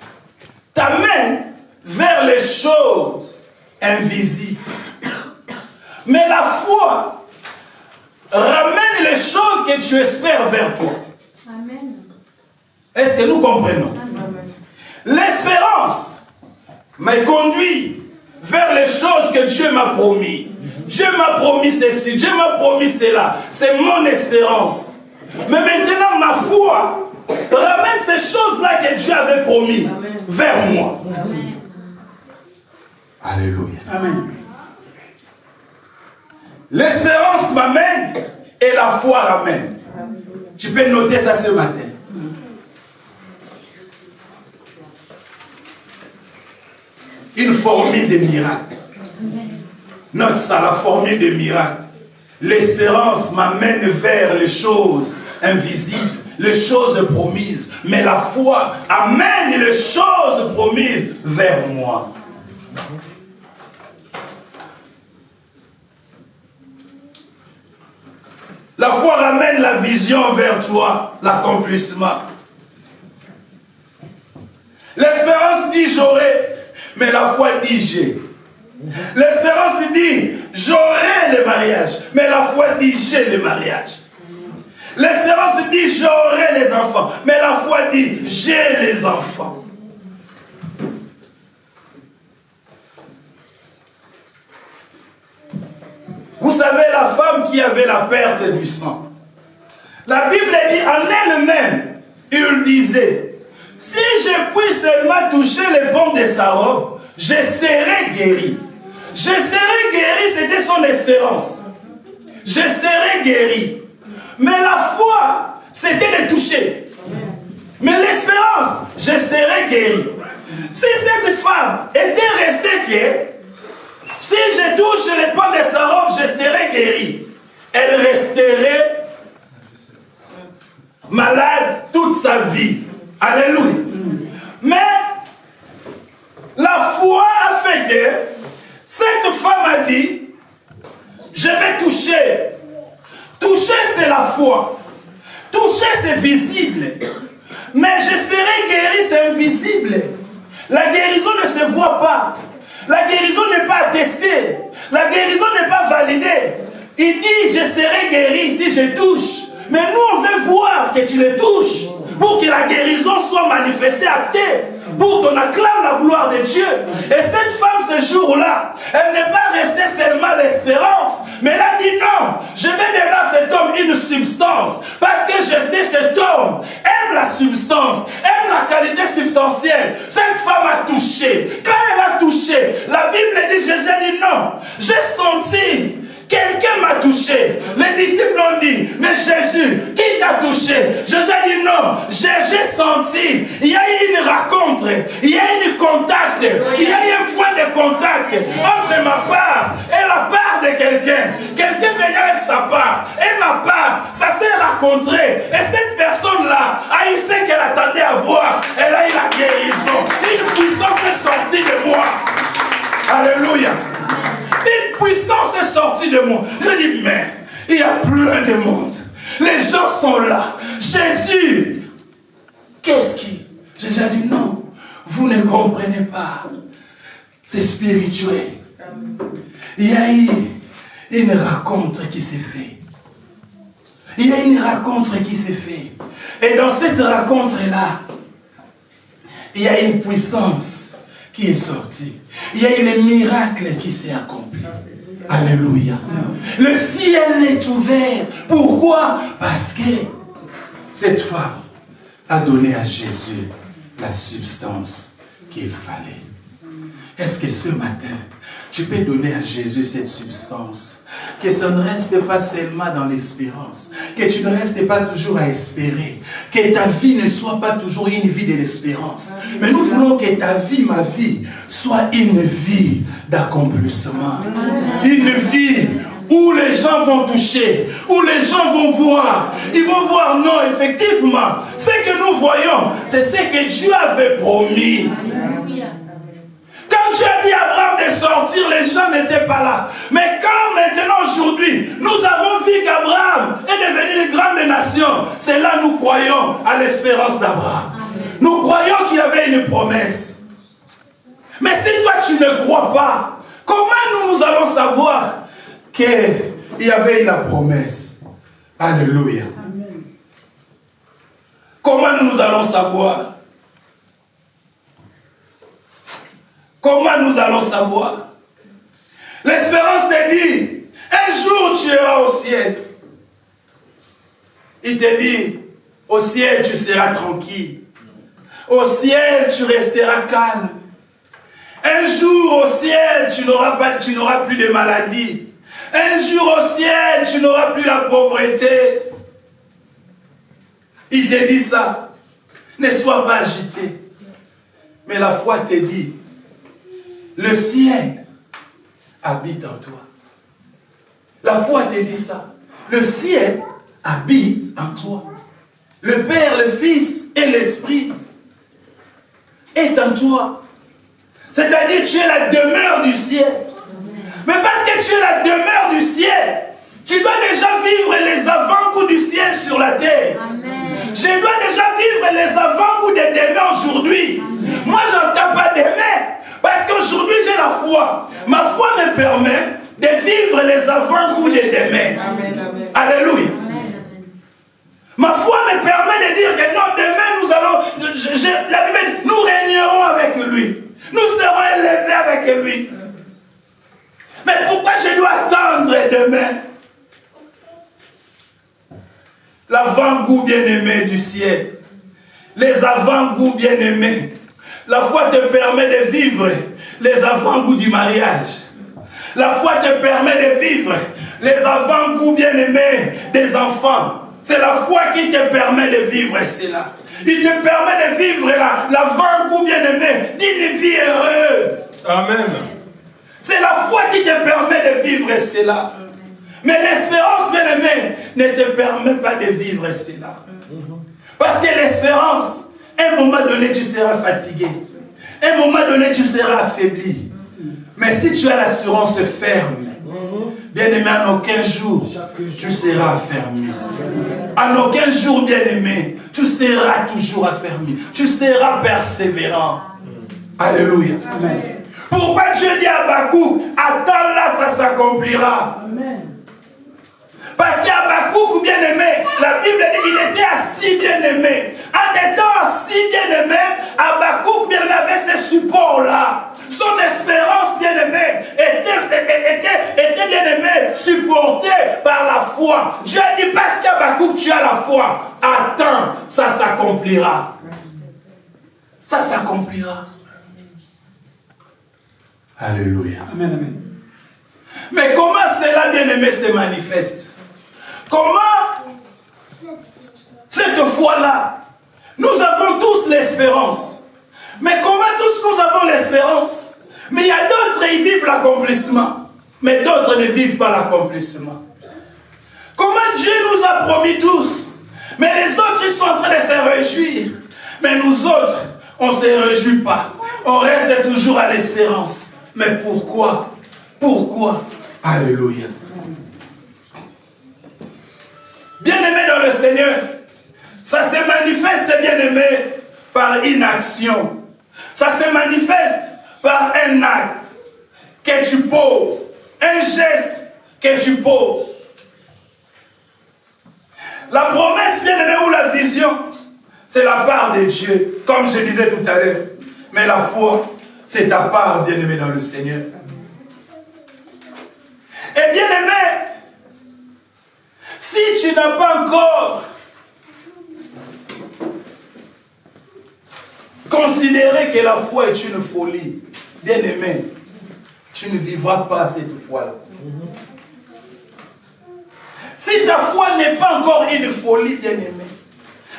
Speaker 1: t'amène vers les choses invisibles. Mais la foi ramène les choses que tu espères vers toi.
Speaker 3: Amen.
Speaker 1: Est-ce que nous comprenons?
Speaker 3: Amen.
Speaker 1: L'espérance m'a conduit vers les choses que Dieu m'a promis. Dieu m'a promis ceci, Dieu m'a promis cela. C'est mon espérance. Mais maintenant, ma foi ramène ces choses-là que Dieu avait promis vers moi.
Speaker 3: Amen.
Speaker 1: Alléluia. Amen. L'espérance m'amène et la foi ramène. Tu peux noter ça ce matin. Une formule de miracle. Note ça, la formule de miracle. L'espérance m'amène vers les choses invisibles, les choses promises. Mais la foi amène les choses promises vers moi. La foi ramène la vision vers toi, l'accomplissement. L'espérance dit j'aurai, mais la foi dit j'ai. L'espérance dit j'aurai le mariage, mais la foi dit j'ai le mariage. L'espérance dit j'aurai les enfants, mais la foi dit j'ai les enfants. Vous savez, la femme qui avait la perte du sang, la Bible dit en elle-même, il disait, si je puis seulement toucher les bords de sa robe, je serai guéri. Je serai guéri, c'était son espérance. Je serai guéri. Mais la foi, c'était de toucher. Mais l'espérance, je serai guéri. Si cette femme était restée guérie, si je touche les pans de sa robe, je serai guéri. Elle resterait malade toute sa vie. Alléluia. Mais la foi a fait que cette femme a dit, je vais toucher. Toucher, c'est la foi. Toucher, c'est visible. Mais je serai guéri, c'est invisible. La guérison ne se voit pas. La guérison n'est pas attestée. La guérison n'est pas validée. Il dit, je serai guéri si je touche. Mais nous, on veut voir que tu les touches pour que la guérison soit manifestée, actée, pour qu'on acclame la gloire de Dieu. Et cette femme, ce jour-là, elle n'est pas restée seulement l'espérance, mais elle a dit non, je vais donner à cet homme une substance, parce que je sais cet homme aime la substance, aime la qualité substantielle. Cette femme a touché. Quand elle a touché, la Bible dit, Jésus dit non, j'ai senti. Quelqu'un m'a touché. Les disciples ont dit, mais Jésus, qui t'a touché? Jésus a dit non, j'ai senti. Il y a eu une rencontre, il y a eu un contact, il y a eu un point de contact entre ma part et la part de quelqu'un. Quelqu'un venait avec sa part et ma part, ça s'est rencontré. Et cette personne-là a eu ce qu'elle attendait à voir. Elle a eu la guérison. Une puissance est sortie de moi. Alléluia. Une puissance est sortie de moi. Je dis, mais il y a plein de monde. Les gens sont là. Jésus, qu'est-ce qui? Jésus a dit, non, vous ne comprenez pas. C'est spirituel. Il y a eu une rencontre qui s'est faite. Il y a une rencontre qui s'est faite. Et dans cette rencontre-là, il y a une puissance qui est sortie. Il y a eu le miracle qui s'est accompli. Alléluia. Le ciel est ouvert. Pourquoi? Parce que cette femme a donné à Jésus la substance qu'il fallait. Est-ce que ce matin, tu peux donner à Jésus cette substance? Que ça ne reste pas seulement dans l'espérance. Que tu ne restes pas toujours à espérer. Que ta vie ne soit pas toujours une vie de l'espérance. Mais nous voulons que ta vie, ma vie, soit une vie d'accomplissement. Une vie où les gens vont toucher, où les gens vont voir. Ils vont voir, non, effectivement, ce que nous nous voyons, c'est ce que Dieu avait promis.
Speaker 3: Alléluia.
Speaker 1: Quand Dieu a dit à Abraham de sortir, les gens n'étaient pas là. Mais quand maintenant, aujourd'hui, nous avons vu qu'Abraham est devenu une grande nation, c'est là que nous croyons à l'espérance d'Abraham. Nous croyons qu'il y avait une promesse. Mais si toi tu ne crois pas, comment nous allons savoir qu'il y avait la promesse? Alléluia. Amen. Comment nous allons savoir? Comment nous allons savoir? L'espérance te dit, un jour tu iras au ciel. Il te dit, au ciel tu seras tranquille. Au ciel tu resteras calme. Un jour au ciel tu n'auras plus de maladie. Un jour au ciel tu n'auras plus la pauvreté. Il te dit ça. Ne sois pas agité. Mais la foi te dit, le ciel habite en toi. La foi te dit ça. Le ciel habite en toi. Le Père, le Fils et l'Esprit est en toi. C'est-à-dire tu es la demeure du ciel. Mais parce que tu es la demeure du ciel, tu dois déjà vivre les avant-goûts du ciel sur la terre. Amen. Je dois déjà vivre les avant-goûts de demain aujourd'hui. Moi, je n'entends pas demain. Parce qu'aujourd'hui, j'ai la foi. Ma foi me permet de vivre les avant-goûts de demain. Amen, amen. Alléluia. Amen. Ma foi me permet de dire que non, demain, nous allons... la Bible, nous régnerons avec lui. Nous serons élevés avec lui. Mais pourquoi je dois attendre demain? L'avant-goût bien-aimé du ciel. Les avant-goûts bien-aimés. La foi te permet de vivre les avant-goûts du mariage. La foi te permet de vivre les avant-goûts bien-aimés des enfants. C'est la foi qui te permet de vivre cela. Il te permet de vivre l'avant-goût bien-aimé d'une vie heureuse.
Speaker 2: Amen.
Speaker 1: C'est la foi qui te permet de vivre cela. Mais l'espérance bien-aimée ne te permet pas de vivre cela. Parce que l'espérance, à un moment donné, tu seras fatigué. À un moment donné, tu seras affaibli. Mais si tu as l'assurance ferme, bien-aimé, en aucun jour, tu seras affermi. En aucun jour, bien-aimé, tu seras toujours affermi. Tu seras persévérant. Alléluia. Amen. Pourquoi Dieu dit à Habakkuk, attends là, ça s'accomplira. Parce qu'Habakkuk, bien-aimé, la Bible dit qu'il était assis bien-aimé. En étant assis bien-aimé, Habakkuk, bien-aimé, avait ce support-là. Son espérance, bien-aimé, était bien-aimé, supportée par la foi. Dieu a dit, parce qu'Habakkuk, tu as la foi, attends, ça s'accomplira. Ça s'accomplira. Alléluia. Amen, amen. Mais comment cela, bien-aimé, se manifeste? Comment cette foi-là, nous avons tous l'espérance. Mais comment tous nous avons l'espérance? Mais il y a d'autres, ils vivent l'accomplissement. Mais d'autres ne vivent pas l'accomplissement. Comment Dieu nous a promis tous? Mais les autres, ils sont en train de se réjouir. Mais nous autres, on ne se réjouit pas. On reste toujours à l'espérance. Mais pourquoi? Pourquoi? Alléluia. Bien-aimé dans le Seigneur, ça se manifeste, bien-aimé, par une action. Ça se manifeste par un acte que tu poses, un geste que tu poses. La promesse, bien-aimé, ou la vision, c'est la part de Dieu, comme je disais tout à l'heure. Mais la foi, c'est ta part, bien-aimé, dans le Seigneur. Et bien-aimé, si tu n'as pas encore considéré que la foi est une folie, bien-aimé, tu ne vivras pas cette foi-là. Si ta foi n'est pas encore une folie, bien-aimé,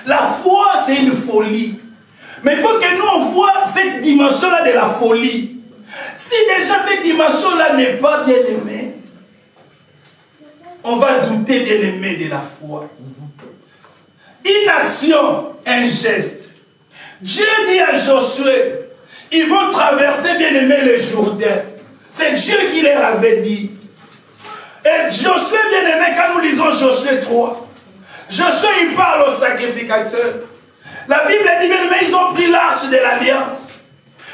Speaker 1: la foi c'est une folie. Mais il faut que nous on voit cette dimension-là de la folie. Si déjà cette dimension-là n'est pas bien-aimée, on va douter, bien-aimé, de la foi. une action, un geste. Dieu dit à Josué, ils vont traverser, bien aimé, le Jourdain. C'est Dieu qui leur avait dit. Et Josué, bien aimé, quand nous lisons Josué 3, Josué, il parle aux sacrificateurs. La Bible dit, bien aimé, ils ont pris l'arche de l'alliance.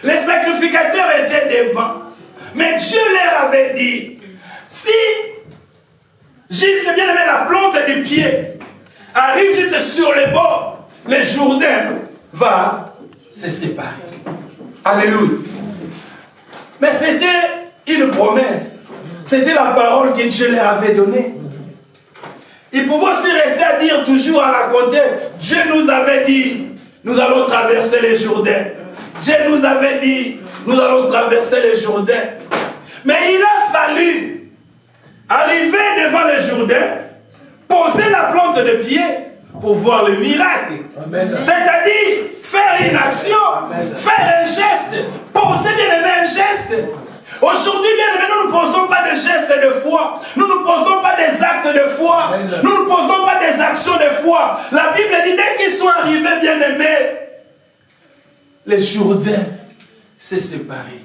Speaker 1: Les sacrificateurs étaient devant. Mais Dieu leur avait dit, si, juste, bien aimé, la plante du pied arrive juste sur les bords, le Jourdain va se séparer. Alléluia. Mais c'était une promesse. C'était la parole que Dieu leur avait donnée. Ils pouvaient aussi rester à dire, toujours à raconter, Dieu nous avait dit, nous allons traverser les Jourdains. Dieu nous avait dit, nous allons traverser les Jourdains. Mais il a fallu arriver devant le Jourdain, poser la plante de pied pour voir le miracle. C'est-à-dire faire une action, amen, faire un geste, poser bien aimé un geste. Aujourd'hui, bien aimé, nous ne posons pas de gestes de foi. Nous ne posons pas des actes de foi. Amen. Nous ne posons pas des actions de foi. La Bible dit, dès qu'ils sont arrivés, bien aimés, les Jourdains s'est séparés.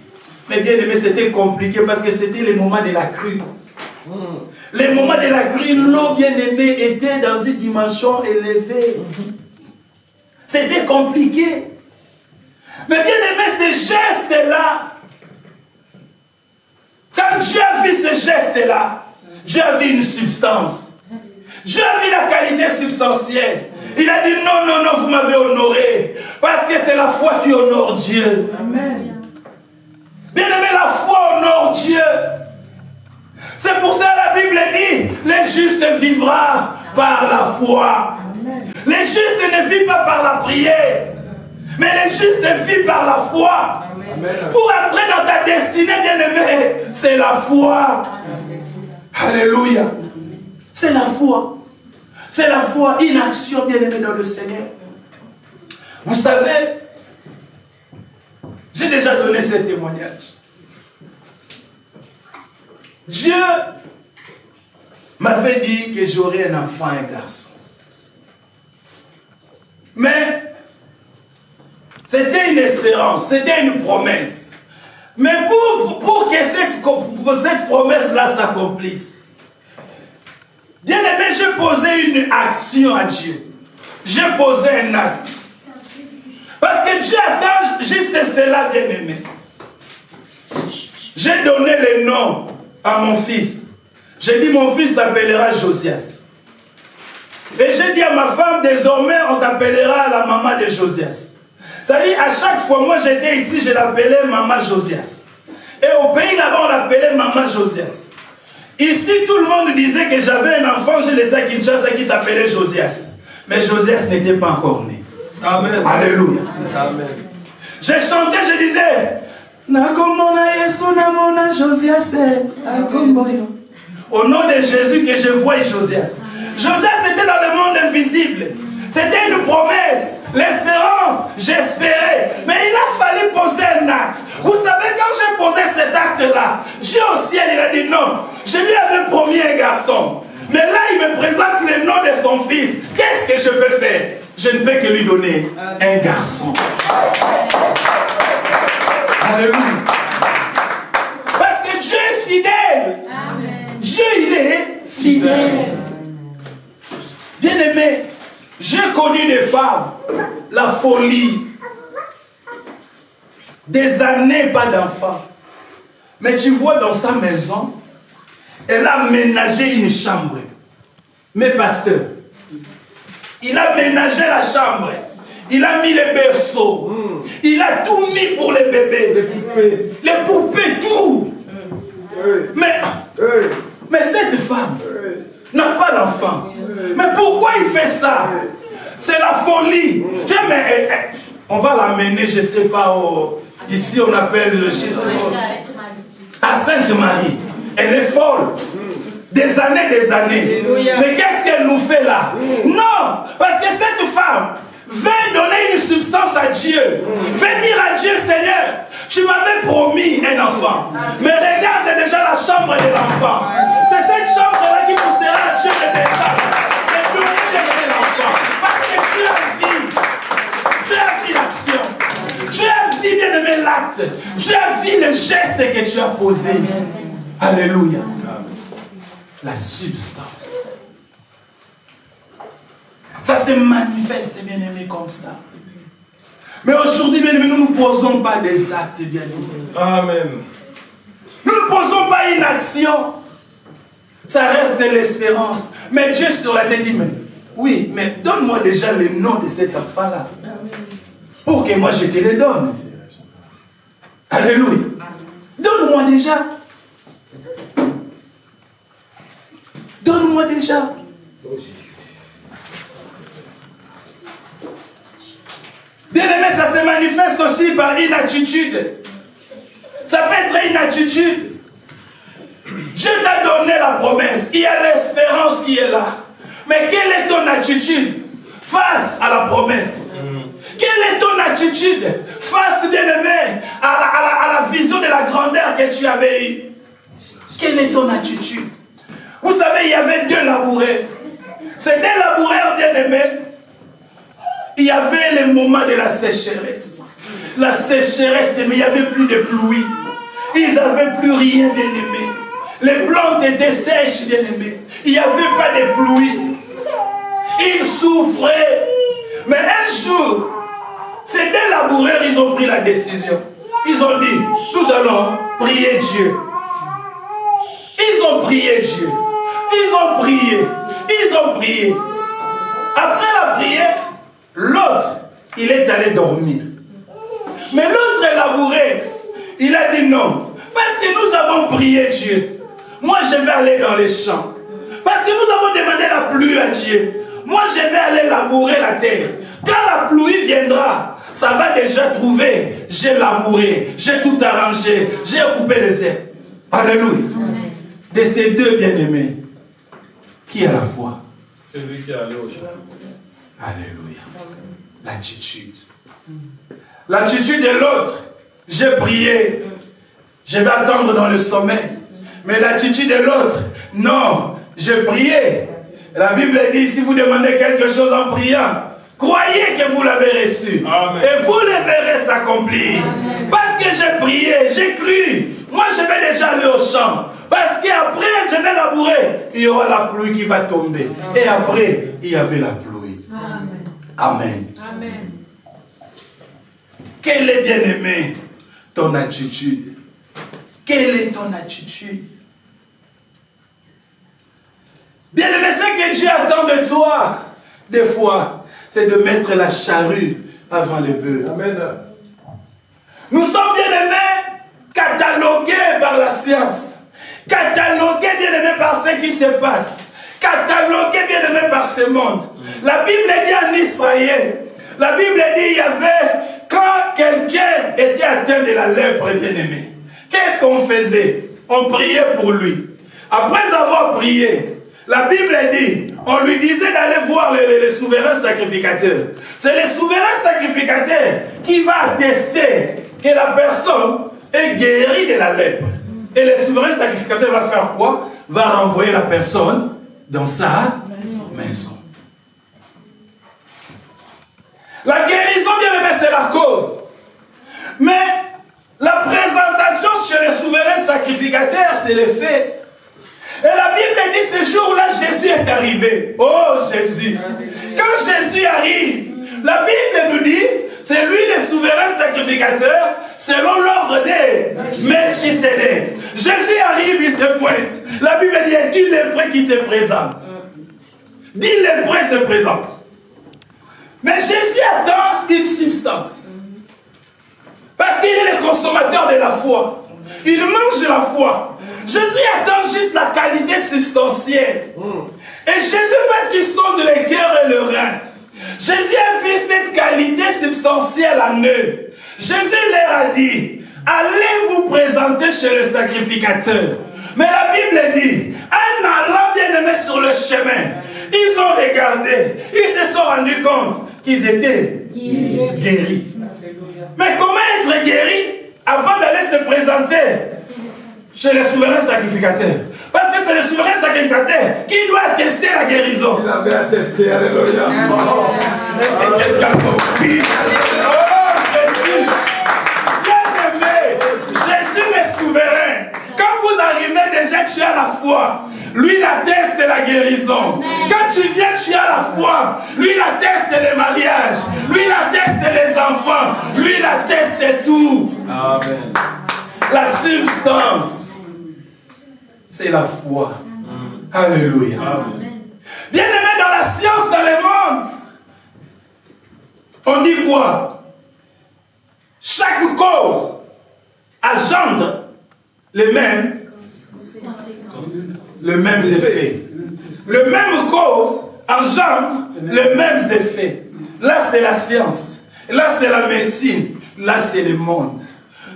Speaker 1: Mais bien aimé, c'était compliqué parce que c'était le moment de la crue. Les moments de la crue, l'eau bien aimée était dans une dimension élevée. C'était compliqué. Mais bien aimé, ces gestes-là, quand Dieu a vu ces gestes-là, Dieu a vu une substance. Dieu a vu la qualité substantielle. Il a dit non, non, non, vous m'avez honoré. Parce que c'est la foi qui honore Dieu. Amen. Bien aimé, la foi honore Dieu. C'est pour ça que la Bible dit, les justes vivra par la foi. Amen. Les justes ne vivent pas par la prière, mais les justes vivent par la foi. Amen. Pour entrer dans ta destinée, bien-aimé, c'est la foi. Amen. Alléluia. C'est la foi. C'est la foi, une action, bien-aimé, dans le Seigneur. Vous savez, j'ai déjà donné ce témoignage. Dieu m'avait dit que j'aurais un enfant, un garçon. Mais c'était une espérance, c'était une promesse. Mais pour que cette promesse-là s'accomplisse, bien aimé, j'ai posé une action à Dieu. J'ai posé un acte. Parce que Dieu attend juste cela, bien aimé. J'ai donné le nom à mon fils. J'ai dit, mon fils s'appellera Josias. Et j'ai dit à ma femme, désormais, on t'appellera la maman de Josias. C'est-à-dire, à chaque fois, moi j'étais ici, je l'appelais maman Josias. Et au pays là-bas, on l'appelait maman Josias. Ici, tout le monde disait que j'avais un enfant, je laissais à Kinshasa qui s'appelait Josias. Mais Josias n'était pas encore né. Amen. Alléluia. Amen. J'ai chanté, je disais, au nom de Jésus que je vois Josias. Josias était dans le monde invisible. C'était une promesse, l'espérance, j'espérais. Mais il a fallu poser un acte. Vous savez, quand j'ai posé cet acte-là, Dieu au ciel, il a dit non. Je lui avais promis un garçon. Mais là, il me présente le nom de son fils. Qu'est-ce que je peux faire? Je ne peux que lui donner un garçon. Alléluia. Parce que Dieu est fidèle. Amen. Dieu, il est fidèle. Bien-aimé, j'ai connu des femmes, la folie. Des années, pas d'enfants. Mais tu vois, dans sa maison, elle a aménagé une chambre. Mais pasteur, il a aménagé la chambre. Il a mis les berceaux. Il a tout mis pour les bébés. Les poupées, tout. Mais cette femme n'a pas d'enfant. Mais pourquoi il fait ça? C'est la folie. On va l'amener, je ne sais pas, ici on appelle à Sainte-Marie. Elle est folle. Des années. Mais qu'est-ce qu'elle nous fait là? Non, parce que cette femme veut donner une substance à Dieu. Veut dire à Dieu, Seigneur, tu m'avais promis un enfant. Mais regarde déjà la chambre de l'enfant. C'est cette chambre-là qui poussera à Dieu de descendre. Et donner l'enfant. Parce que Tu as vu le geste que tu as posé. Alléluia. La substance. Ça se manifeste, bien-aimé, comme ça. Mais aujourd'hui, bien-aimé, nous ne posons pas des actes, bien-aimé.
Speaker 2: Amen.
Speaker 1: Nous ne posons pas une action. Ça reste de l'espérance. Mais Dieu sur la terre dit, mais oui, mais donne-moi déjà le nom de cet enfant-là. Pour que moi je te le donne. Alléluia. Donne-moi déjà. Donne-moi déjà. Bien-aimé, ça se manifeste aussi par une attitude. Ça peut être une attitude. Dieu t'a donné la promesse. Il y a l'espérance qui est là. Mais quelle est ton attitude face à la promesse? Quelle est ton attitude face, bien-aimé, à la vision de la grandeur que tu avais eue? Quelle est ton attitude? Vous savez, il y avait deux laboureurs. Ces deux laboureurs, bien-aimés, il y avait le moment de la sécheresse. La sécheresse, mais il n'y avait plus de pluie. Ils n'avaient plus rien, bien-aimé. Les plantes étaient sèches, bien-aimé. Il n'y avait pas de pluie. Ils souffraient. Mais un jour, ces deux laboureurs, ils ont pris la décision. Ils ont dit, nous allons prier Dieu. Ils ont prié Dieu. Ils ont prié. Ils ont prié. Après la prière, l'autre, il est allé dormir. Mais l'autre laboureur, il a dit non. Parce que nous avons prié Dieu. Moi, je vais aller dans les champs. Parce que nous avons demandé la pluie à Dieu. Moi, je vais aller labourer la terre. Quand la pluie viendra, ça va déjà trouver. J'ai labouré, j'ai tout arrangé, j'ai coupé les herbes. Alléluia. Amen. De ces deux bien-aimés, qui a la foi?
Speaker 2: Celui qui est allé au champ.
Speaker 1: Alléluia. L'attitude. L'attitude de l'autre. J'ai prié. Je vais attendre dans le sommeil. Mais l'attitude de l'autre, non, j'ai prié. La Bible dit, si vous demandez quelque chose en priant, croyez que vous l'avez reçu. Amen. Et vous le verrez s'accomplir. Parce que j'ai prié, j'ai cru. Moi, je vais déjà aller au champ. Parce qu'après, je vais labourer. Il y aura la pluie qui va tomber. Amen. Et après, il y avait la pluie. Amen. Amen. Amen. Quelle est, bien-aimé, ton attitude? Quelle est ton attitude? Bien-aimé, ce que Dieu attend de toi, des fois, c'est de mettre la charrue avant le bœuf. Amen. Nous sommes, bien-aimés, catalogués par la science, catalogués, bien-aimés, par ce qui se passe, catalogués, bien-aimés, par ce monde. La Bible dit en Israël, la Bible dit il y avait, quand quelqu'un était atteint de la lèpre, bien-aimé, qu'est-ce qu'on faisait? On priait pour lui. Après avoir prié, la Bible dit, on lui disait d'aller voir le souverain sacrificateur. C'est le souverain sacrificateur qui va attester que la personne est guérie de la lèpre. Et le souverain sacrificateur va faire quoi? Va renvoyer la personne dans sa maison. La guérison, bien aimé, c'est la cause. Mais la présentation chez le souverain sacrificateur, c'est le fait. Et la Bible dit ce jour-là, Jésus est arrivé. Oh Jésus. Quand Jésus arrive, la Bible nous dit, c'est lui le souverain sacrificateur, selon l'ordre de Melchisédek. Jésus arrive, il se pointe. La Bible dit, il y a 10 lépreux qui se présentent. 10 lépreux se présentent. Mais Jésus attend une substance. Parce qu'il est le consommateur de la foi. Il mange la foi. Jésus attend juste la qualité substantielle. Et Jésus, parce qu'ils sont de le cœur et le rein, Jésus a vu cette qualité substantielle en eux. Jésus leur a dit, allez vous présenter chez le sacrificateur. Mais la Bible dit, en allant bien aimé sur le chemin, ils ont regardé, ils se sont rendus compte qu'ils étaient guéris. Mais comment être guéri avant d'aller se présenter chez le souverain sacrificateur? Parce que c'est le souverain sacrificateur qui doit attester la guérison.
Speaker 2: Il avait attesté, alléluia.
Speaker 1: Est-ce que quelqu'un compris? Oh Jésus! Bien aimé, foi. Lui, il atteste la guérison. Quand tu viens, tu as la foi. Lui, il atteste les mariages. Lui, il atteste les enfants. Lui, il atteste tout.
Speaker 2: Amen.
Speaker 1: La substance, c'est la foi. Alléluia. Bien-aimé, dans la science, dans le monde, on dit quoi? Chaque cause engendre le même effet. Le même cause engendre les mêmes effets. Là, c'est la science. Là, c'est la médecine. Là, c'est le monde.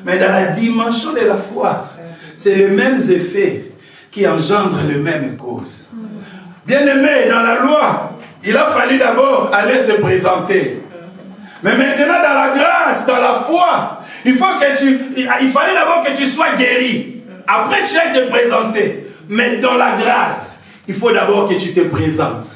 Speaker 1: Mais dans la dimension de la foi, c'est les mêmes effets qui engendrent les mêmes causes. Bien-aimé, dans la loi, il a fallu d'abord aller se présenter. Mais maintenant, dans la grâce, dans la foi, il fallait d'abord que tu sois guéri. Après, tu as été présenté. Mais dans la grâce, il faut d'abord que tu te présentes.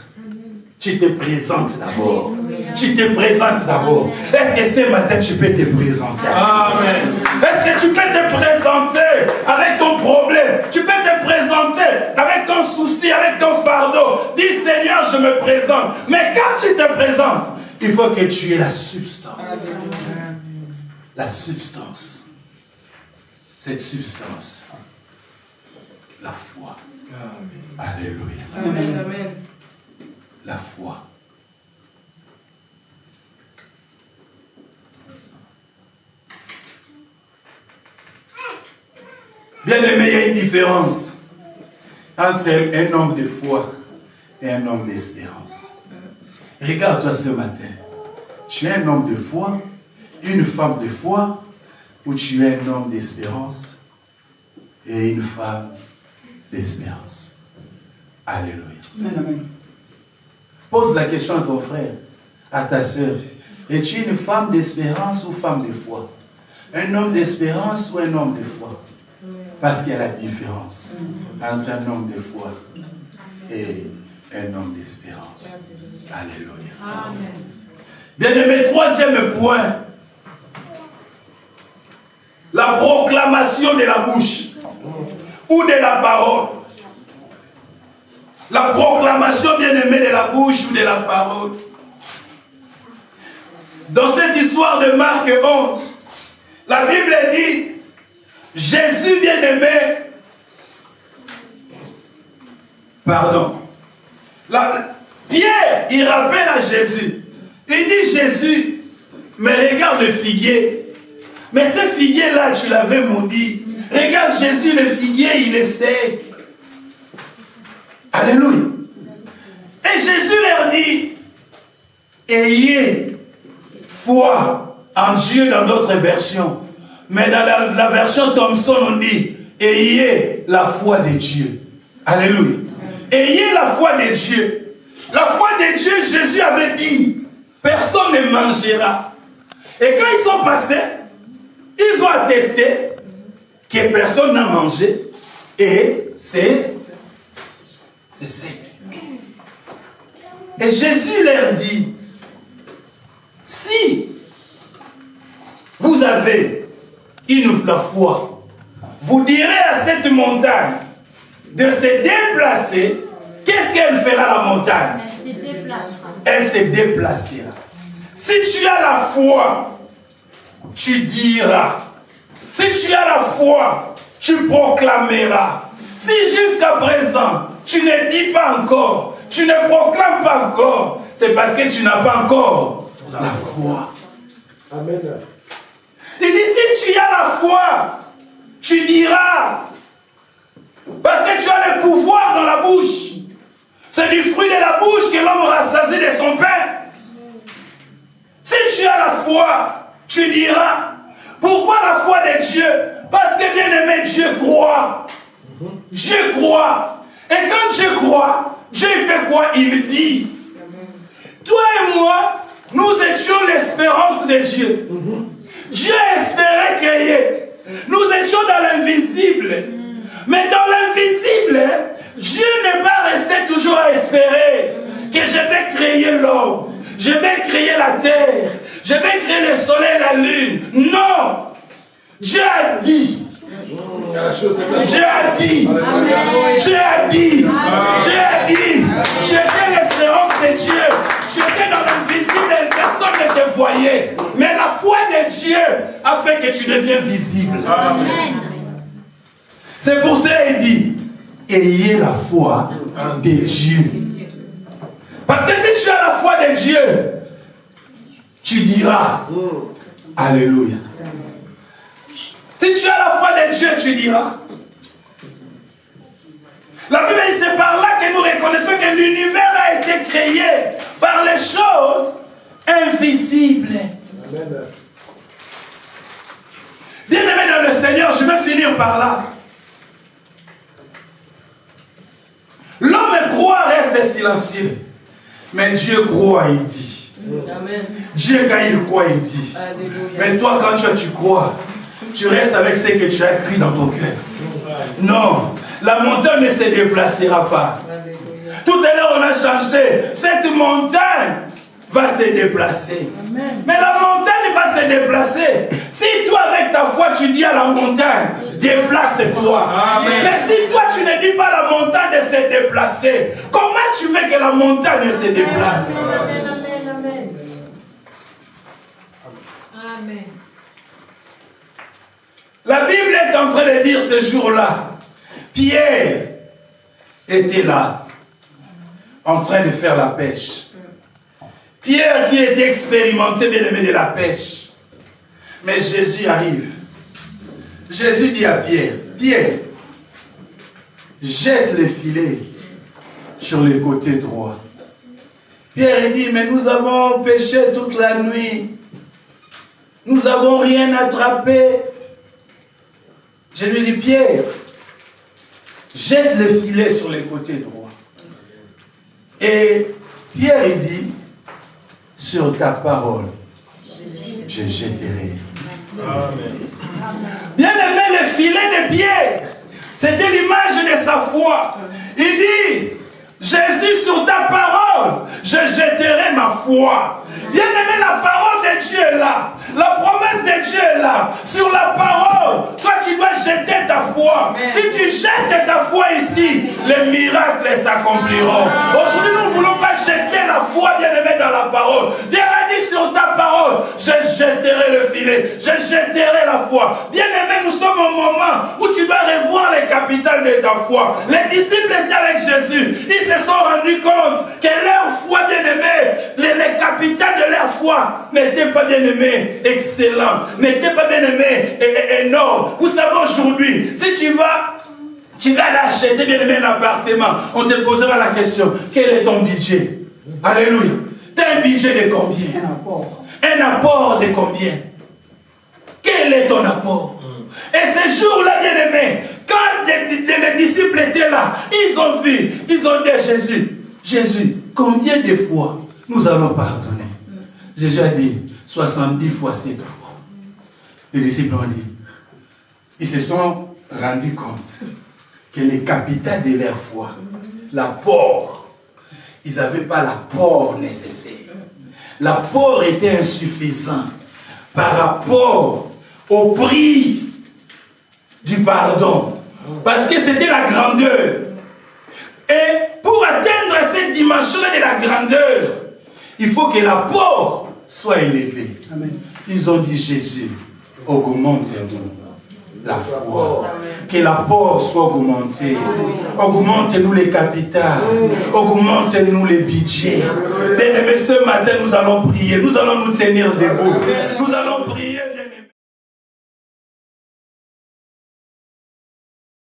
Speaker 1: Tu te présentes d'abord. Tu te présentes d'abord. Est-ce que ce matin, tu peux te présenter? Amen. Est-ce que tu peux te présenter avec ton problème? Tu peux te présenter avec ton souci, avec ton fardeau. Dis, Seigneur, je me présente. Mais quand tu te présentes, il faut que tu aies la substance. La substance. Cette substance. La foi. Alléluia.
Speaker 3: Amen.
Speaker 1: La foi. Bien aimé, il y a une différence entre un homme de foi et un homme d'espérance. Regarde-toi ce matin. Tu es un homme de foi, une femme de foi, ou tu es un homme d'espérance et une femme d'espérance. Alléluia.
Speaker 3: Amen.
Speaker 1: Pose la question à ton frère, à ta soeur. Es-tu une femme d'espérance ou femme de foi? Un homme d'espérance ou un homme de foi? Parce qu'il y a la différence entre un homme de foi et un homme d'espérance. Alléluia. Amen. Bien-aimé, troisième point. La proclamation de la bouche ou de la parole. La proclamation, bien-aimé, de la bouche ou de la parole. Dans cette histoire de Marc 11, la Bible dit, Jésus bien-aimé, Pierre, il rappelle à Jésus, il dit, Jésus, mais regarde le figuier, mais ce figuier-là, tu l'avais maudit. Regarde Jésus, le figuier, il est sec. Alléluia. Et Jésus leur dit, ayez foi en Dieu dans d'autres versions. Mais dans la version Thomson, on dit, ayez la foi de Dieu. Alléluia. Ayez la foi de Dieu. La foi de Dieu, Jésus avait dit, personne ne mangera. Et quand ils sont passés, ils ont attesté que personne n'a mangé. Et c'est sec. Et Jésus leur dit, si vous avez la foi, vous direz à cette montagne de se déplacer, qu'est-ce qu'elle fera la montagne?
Speaker 4: Elle se déplacera.
Speaker 1: Elle se déplacera. Si tu as la foi, tu diras. Si tu as la foi, tu proclameras. Si jusqu'à présent, tu ne dis pas encore, tu ne proclames pas encore, c'est parce que tu n'as pas encore la foi.
Speaker 2: Amen.
Speaker 1: Il dit, si tu as la foi, tu diras. Parce que tu as le pouvoir dans la bouche. C'est du fruit de la bouche que l'homme rassasie de son pain. Si tu as la foi, tu diras. Pourquoi la foi de Dieu? Parce que bien aimé, Dieu croit. Dieu croit. Et quand Dieu croit, Dieu fait quoi? Il dit. Toi et moi, nous étions l'espérance de Dieu. Dieu espérait créer. Nous étions dans l'invisible. Mais dans l'invisible, Dieu n'est pas resté toujours à espérer que je vais créer l'homme. Je vais créer la terre. Je vais créer le soleil et la lune. Non. Dieu a dit, Dieu a dit. Dieu a dit. Dieu a dit. Tu étais l'espérance de Dieu. Tu étais dans l'invisible et personne ne te voyait. Mais la foi de Dieu a fait que tu deviens visible. Amen. C'est pour ça qu'il dit, ayez la foi de Dieu. Parce que si tu as la foi de Dieu, tu diras Alléluia. Si tu as la foi de Dieu, tu diras. La Bible dit, c'est par là que nous reconnaissons que l'univers a été créé par les choses invisibles. Bien-aimé dans le Seigneur, je vais finir par là. L'homme croit, reste silencieux. Mais Dieu croit, il dit. Amen. Dieu, quand il croit, il dit. Alléluia. Mais toi, quand tu crois, tu restes avec ce que tu as écrit dans ton cœur. Non, la montagne ne se déplacera pas. Alléluia. Tout à l'heure, on a changé. Cette montagne va se déplacer. Amen. Mais la montagne va se déplacer. Si toi, avec ta foi, tu dis à la montagne, déplace-toi. Mais si toi, tu ne dis pas à la montagne de se déplacer, comment tu veux que la montagne se déplace? Amen. Amen. Amen. La Bible est en train de dire ce jour-là, Pierre était là, en train de faire la pêche. Pierre qui était expérimenté, bien aimé, de la pêche. Mais Jésus arrive. Jésus dit à Pierre, Pierre, jette le filet sur le côté droit. Pierre dit, mais nous avons pêché toute la nuit. Nous n'avons rien attrapé. Je lui dis, Pierre, jette le filet sur le côté droit. Et Pierre dit, sur ta parole, je jetterai. Bien aimé, le filet de Pierre, c'était l'image de sa foi. Il dit, Jésus, sur ta parole, je jetterai ma foi. Bien aimé, la parole de Dieu est là. La promesse de Dieu est là. Sur la parole, toi tu dois jeter ta foi. Amen. Si tu jettes ta foi ici, les miracles s'accompliront. Aujourd'hui, nous ne voulons pas jeter la foi, bien aimé, dans la parole. Dieu a dit, sur ta parole, je jetterai le filet. Je jetterai la foi. Bien aimé, nous sommes au moment où tu dois revoir les capitales de ta foi. Les disciples étaient avec Jésus. Ils se sont rendus compte que leur foi, bien aimé, les capitales de leur foi n'étaient pas, bien aimés, excellents, n'étaient pas, bien aimés, énormes. Vous savez, aujourd'hui, si tu vas aller acheter, bien aimé, un appartement, on te posera la question, quel est ton budget? Alléluia. Tu as un budget de combien? Un apport de combien? Quel est ton apport? Et ce jour-là, bien aimé, quand les disciples étaient là, ils ont vu, ils ont dit à Jésus, Jésus, combien de fois nous allons pardonner? Jésus a dit 70 fois 7 fois. Les disciples ont dit, ils se sont rendus compte que les capitales de leur foi, l'apport, ils n'avaient pas l'apport nécessaire. L'apport était insuffisant par rapport au prix du pardon. Parce que c'était la grandeur. Et pour atteindre cette dimension-là de la grandeur, il faut que l'apport soit élevé. Amen. Ils ont dit, Jésus, augmente-nous la foi. Amen. Que l'apport soit augmenté. Augmente-nous les capitales. Augmente-nous les budgets. Bien-aimés, ce matin, nous allons prier. Nous allons nous tenir debout. Nous allons prier.